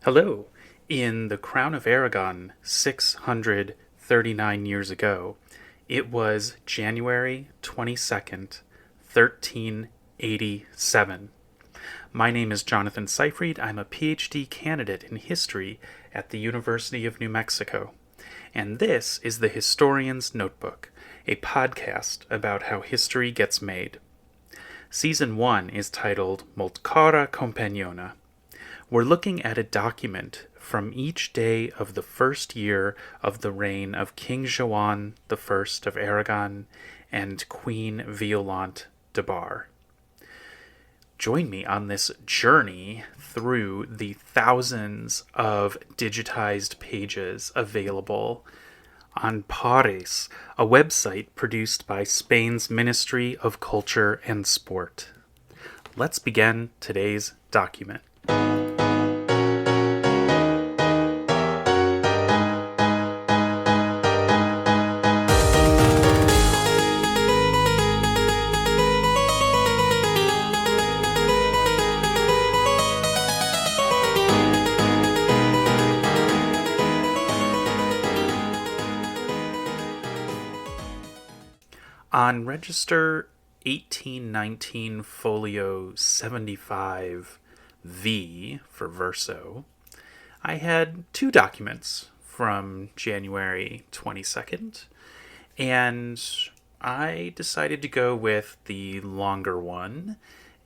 Hello. In the Crown of Aragon 639 years ago, it was January 22nd, 1387. My name is Jonathan Seyfried. I'm a PhD candidate in history at the University of New Mexico. And this is the Historian's Notebook, a podcast about how history gets made. Season 1 is titled Multcara Companiona. We're looking at a document from each day of the first year of the reign of King Joan I of Aragon and Queen Violante de Bar. Join me on this journey through the thousands of digitized pages available on Pares, a website produced by Spain's Ministry of Culture and Sport. Let's begin today's document. On Register 1819 Folio 75V for Verso, I had two documents from January 22nd, and I decided to go with the longer one,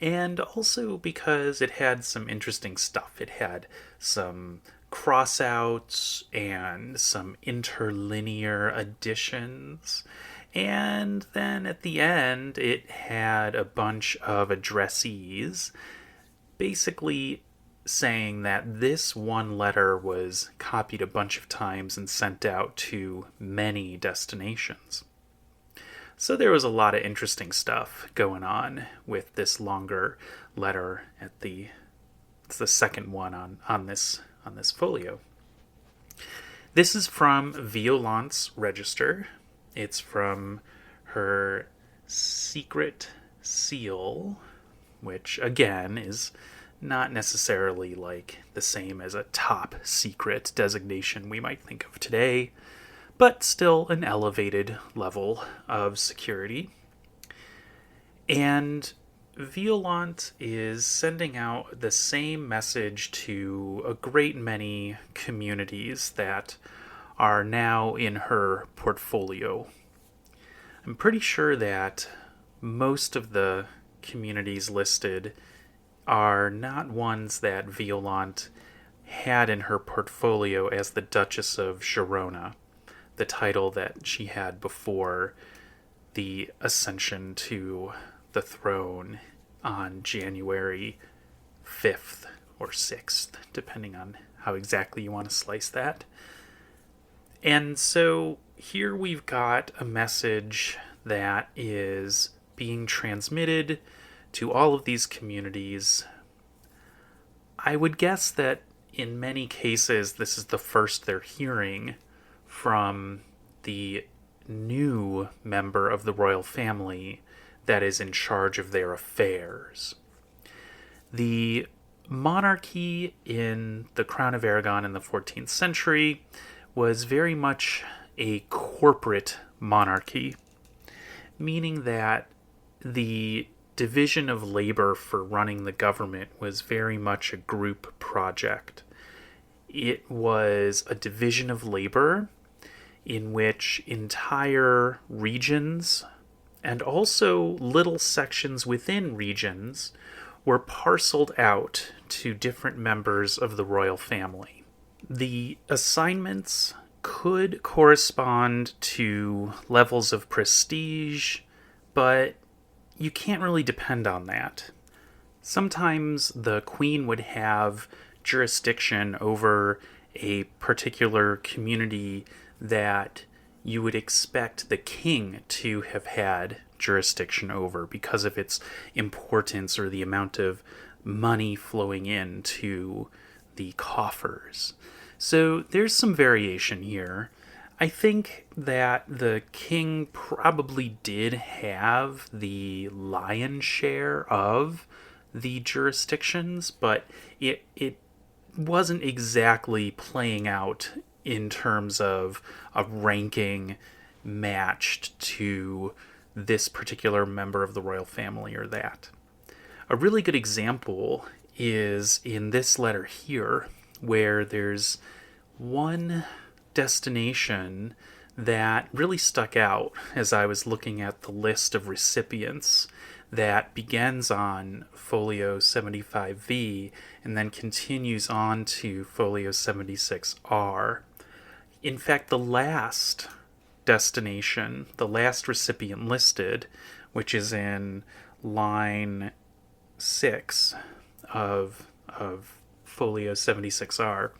and also because it had some interesting stuff. It had some crossouts and some interlinear additions. And then at the end, it had a bunch of addressees basically saying that this one letter was copied a bunch of times and sent out to many destinations. So there was a lot of interesting stuff going on with this longer letter it's the second one on this folio. This is from Violante's Register. It's from her secret seal, which again is not necessarily like the same as a top secret designation we might think of today, but still an elevated level of security. And Violante is sending out the same message to a great many communities that are now in her portfolio. I'm pretty sure that most of the communities listed are not ones that Violante had in her portfolio as the Duchess of Girona, the title that she had before the ascension to the throne on January 5th or 6th, depending on how exactly you want to slice that. And so here we've got a message that is being transmitted to all of these communities. I would guess that in many cases this is the first they're hearing from the new member of the royal family that is in charge of their affairs. The monarchy in the Crown of Aragon in the 14th century was very much a corporate monarchy, meaning that the division of labor for running the government was very much a group project. It was a division of labor in which entire regions and also little sections within regions were parceled out to different members of the royal family. The assignments could correspond to levels of prestige, but you can't really depend on that. Sometimes the queen would have jurisdiction over a particular community that you would expect the king to have had jurisdiction over because of its importance or the amount of money flowing into the coffers. So there's some variation here. I think that the king probably did have the lion's share of the jurisdictions, but it wasn't exactly playing out in terms of a ranking matched to this particular member of the royal family or that. A really good example is in this letter here, where there's one destination that really stuck out as I was looking at the list of recipients that begins on folio 75V and then continues on to folio 76R. In fact, the last destination, the last recipient listed, which is in line 6 of folio 76R,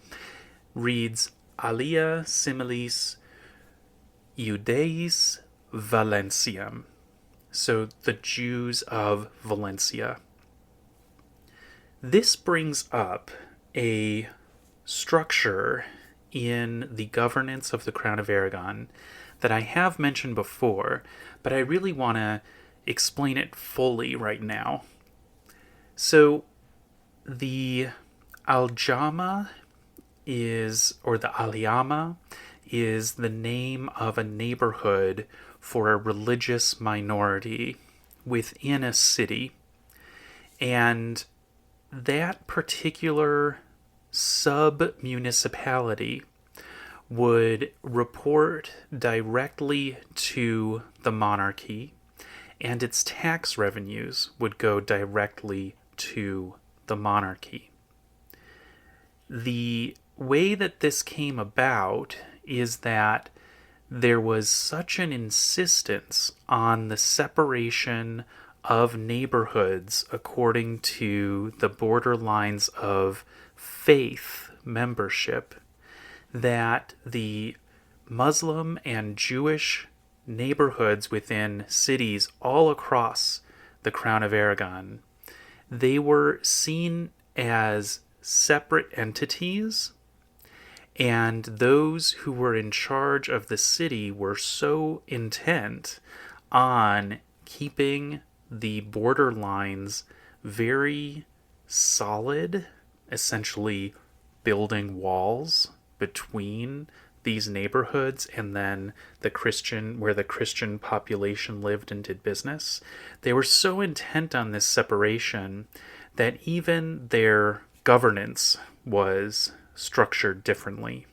reads Alia similis Iudeis Valentiam. So the Jews of Valencia. This brings up a structure in the governance of the Crown of Aragon that I have mentioned before, but I really want to explain it fully right now. So the Aljama or the Aliama is the name of a neighborhood for a religious minority within a city. And that particular sub-municipality would report directly to the monarchy, and its tax revenues would go directly to the monarchy. The way that this came about is that there was such an insistence on the separation of neighborhoods according to the borderlines of faith membership that the Muslim and Jewish neighborhoods within cities all across the Crown of Aragon, they were seen as separate entities, and those who were in charge of the city were so intent on keeping the border lines very solid, essentially building walls between these neighborhoods and then where the Christian population lived and did business. They were so intent on this separation that even their governance was structured differently.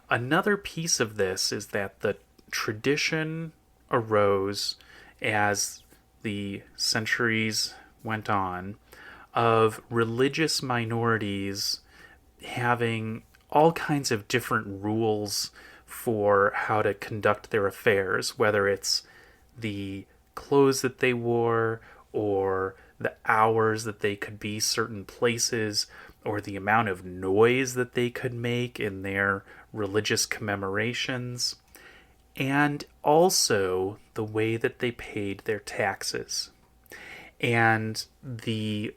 Another piece of this is that the tradition arose as the centuries went on of religious minorities having all kinds of different rules for how to conduct their affairs, whether it's the clothes that they wore or the hours that they could be certain places or the amount of noise that they could make in their religious commemorations, and also the way that they paid their taxes. And the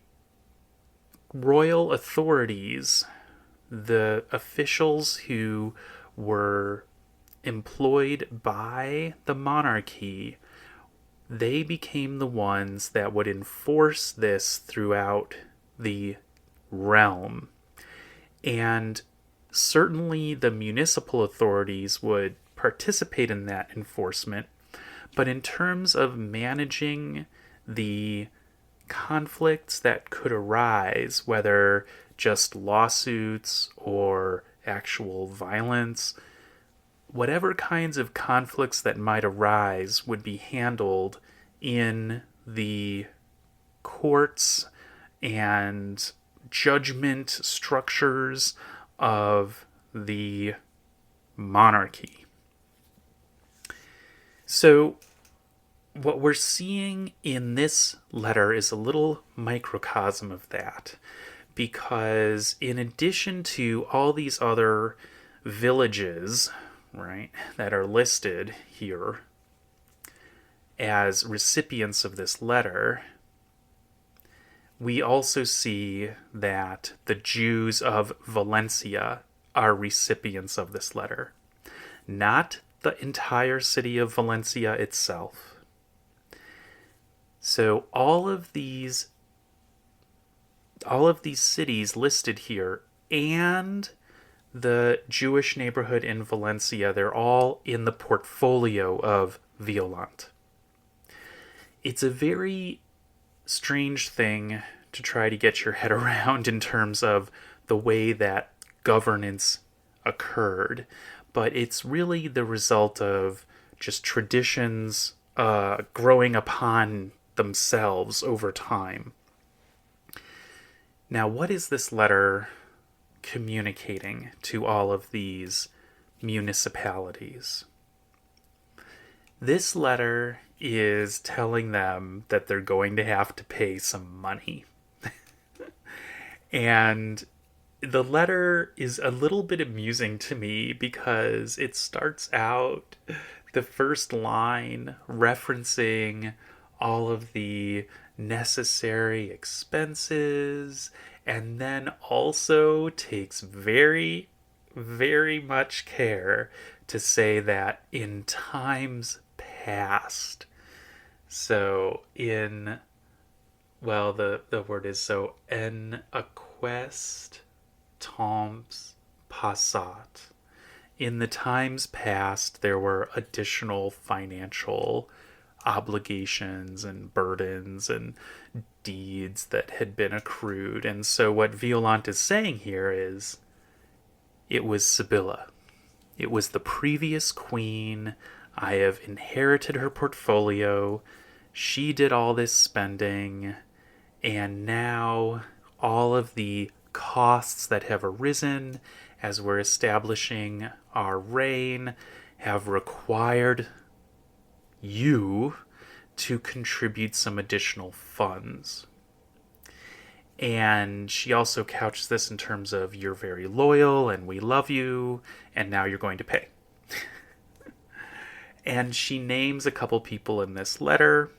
royal authorities, the officials who were employed by the monarchy, they became the ones that would enforce this throughout the realm. And certainly the municipal authorities would participate in that enforcement, but in terms of managing the conflicts that could arise, whether just lawsuits or actual violence, whatever kinds of conflicts that might arise would be handled in the courts and judgment structures of the monarchy. So what we're seeing in this letter is a little microcosm of that, because in addition to all these other villages, right, that are listed here as recipients of this letter, we also see that the Jews of Valencia are recipients of this letter. Not the entire city of Valencia itself. So all of these cities listed here and the Jewish neighborhood in Valencia. They're all in the portfolio of Violant. It's a very strange thing to try to get your head around in terms of the way that governance occurred, but it's really the result of just traditions growing upon themselves over time. Now, what is this letter communicating to all of these municipalities? This letter is telling them that they're going to have to pay some money. And the letter is a little bit amusing to me because it starts out the first line referencing all of the necessary expenses and then also takes very, very much care to say that in times past. So the word is so en aquest temps passat. In the times past, there were additional financial obligations and burdens and deeds that had been accrued. And so what Violant is saying here is it was Sibylla. It was the previous queen. I have inherited her portfolio. She did all this spending. And now all of the costs that have arisen as we're establishing our reign have required you to contribute some additional funds. And she also couched this in terms of you're very loyal and we love you and now you're going to pay. And she names a couple people in this letter,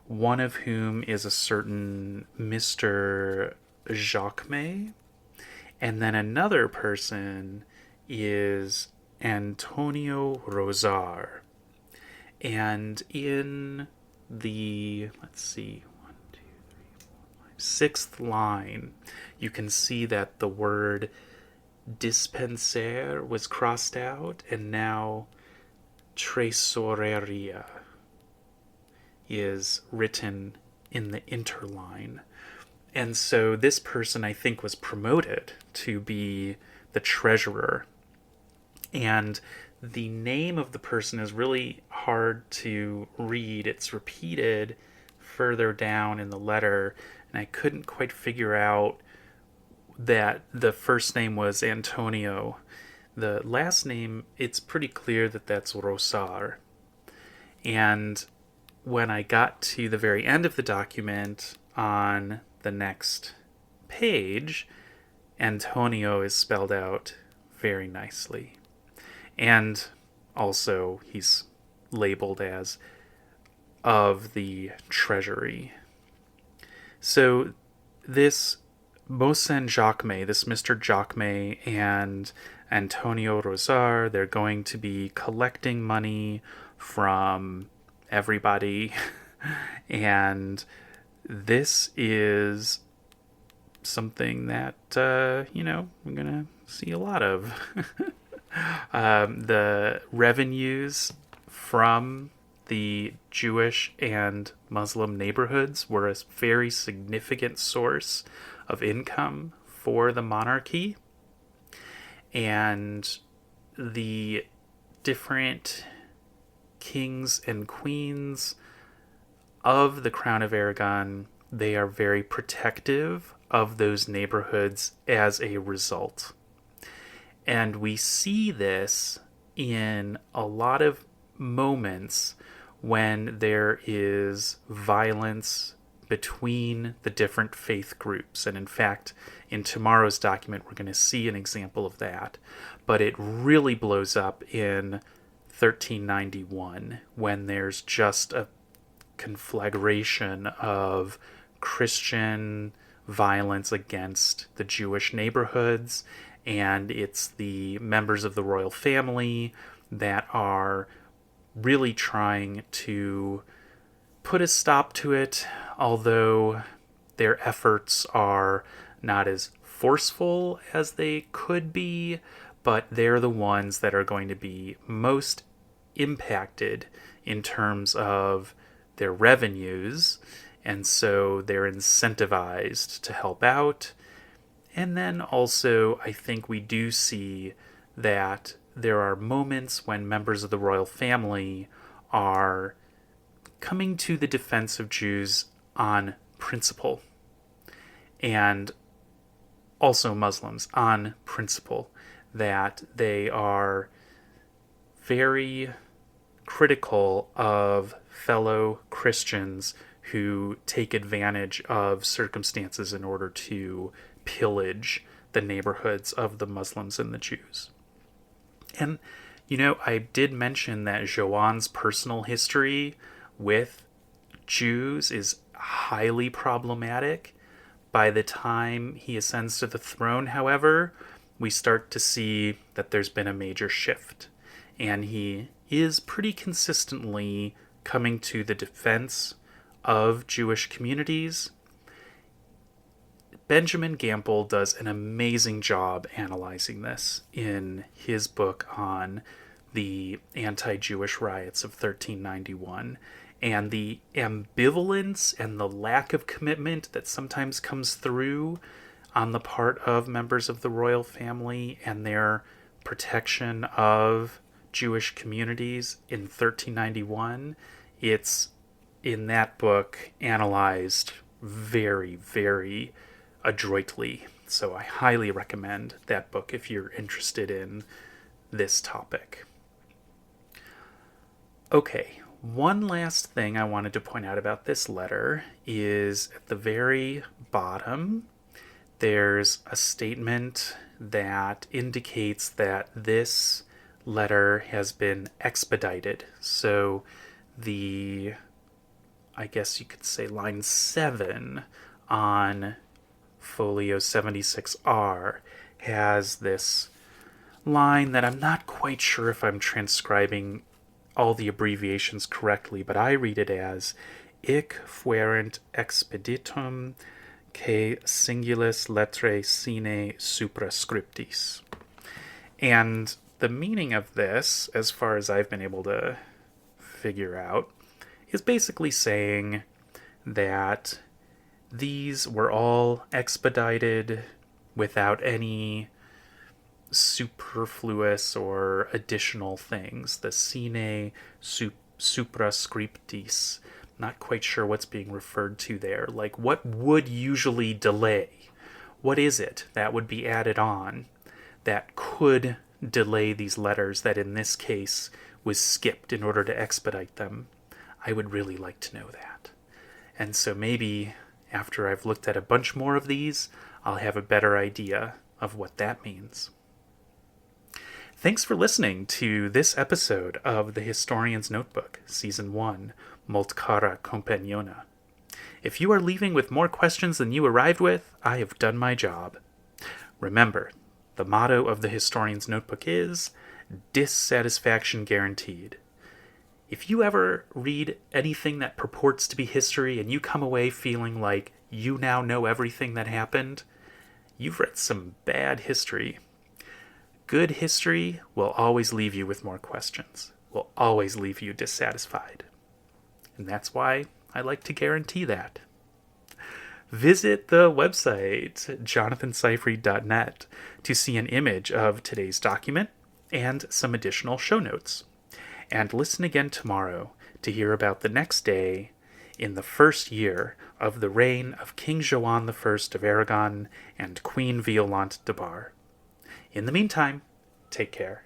one of whom is a certain Mr. Jacquemet, and then another person is Antonio Rosar. And in the, sixth line, you can see that the word dispensaire was crossed out, and now tresoreria is written in the interline. And so this person, I think, was promoted to be the treasurer. And the name of the person is really hard to read. It's repeated further down in the letter, and I couldn't quite figure out that the first name was Antonio. The last name, it's pretty clear that that's Rosar. And when I got to the very end of the document on the next page, Antonio is spelled out very nicely. And also he's labeled as of the treasury. So this Mosen Jacquemet, this Mr. Jacquemet and Antonio Rosar, they're going to be collecting money from everybody. And this is something that, we're going to see a lot of. The revenues from the Jewish and Muslim neighborhoods were a very significant source of income for the monarchy. And the different kings and queens of the Crown of Aragon, they are very protective of those neighborhoods as a result. And we see this in a lot of moments when there is violence between the different faith groups. And in fact, in tomorrow's document, we're going to see an example of that. But it really blows up in 1391 when there's just a conflagration of Christian violence against the Jewish neighborhoods. And it's the members of the royal family that are really trying to put a stop to it, although their efforts are not as forceful as they could be, but they're the ones that are going to be most impacted in terms of their revenues, and so they're incentivized to help out. And then also, I think we do see that there are moments when members of the royal family are coming to the defense of Jews on principle, and also Muslims on principle, that they are very critical of fellow Christians who take advantage of circumstances in order to pillage the neighborhoods of the Muslims and the Jews. And, I did mention that Joan's personal history with Jews is highly problematic. By the time he ascends to the throne, however, we start to see that there's been a major shift. And he is pretty consistently coming to the defense of Jewish communities. Benjamin Gamble does an amazing job analyzing this in his book on the anti-Jewish riots of 1391, and the ambivalence and the lack of commitment that sometimes comes through on the part of members of the royal family and their protection of Jewish communities in 1391. It's, in that book, analyzed very, very adroitly. So I highly recommend that book if you're interested in this topic. Okay, one last thing I wanted to point out about this letter is at the very bottom, there's a statement that indicates that this letter has been expedited. So I guess you could say line 7 on folio 76R has this line that I'm not quite sure if I'm transcribing all the abbreviations correctly, but I read it as "Ic fuerent expeditum que singulis lettrae sine suprascriptis." And the meaning of this, as far as I've been able to figure out, is basically saying that these were all expedited without any superfluous or additional things. The sine suprascriptis. Not quite sure what's being referred to there. Like, what would usually delay? What is it that would be added on that could delay these letters that in this case was skipped in order to expedite them? I would really like to know that. And so maybe after I've looked at a bunch more of these, I'll have a better idea of what that means. Thanks for listening to this episode of The Historian's Notebook, Season 1, Molt Cara Companiona. If you are leaving with more questions than you arrived with, I have done my job. Remember, the motto of The Historian's Notebook is dissatisfaction guaranteed. If you ever read anything that purports to be history and you come away feeling like you now know everything that happened, you've read some bad history. Good history will always leave you with more questions, will always leave you dissatisfied. And that's why I like to guarantee that. Visit the website, jonathanseyfried.net, to see an image of today's document and some additional show notes. And listen again tomorrow to hear about the next day in the first year of the reign of King Joan I of Aragon and Queen Violante de Bar. In the meantime, take care.